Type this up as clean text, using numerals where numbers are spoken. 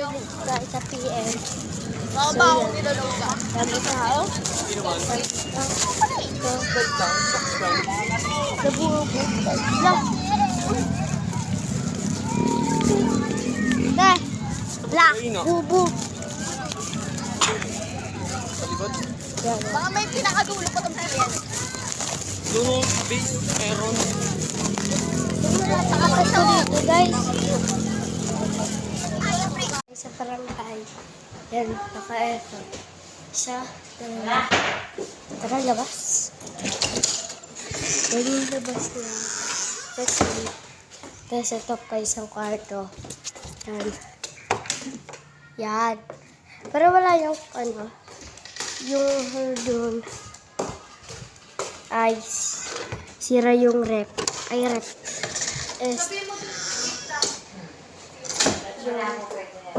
tubig guys sa PM. Mga baong niluluga. Dami tao. Ito. Nabubog. Lang. Deh. Lang. Bubo. Baka may pinakadulo pa itong PM. Doon, base, meron. Nakapasto dito guys. Sa barangay. Yan, naka-eto. Isa, dalawa. Tara, labas. Yan yung labas na. Tapos ito pa isang kwarto. Yan. Yan. Pero wala yung ano. Yung doon. Ay, sira yung rep. Ay, rep. Yung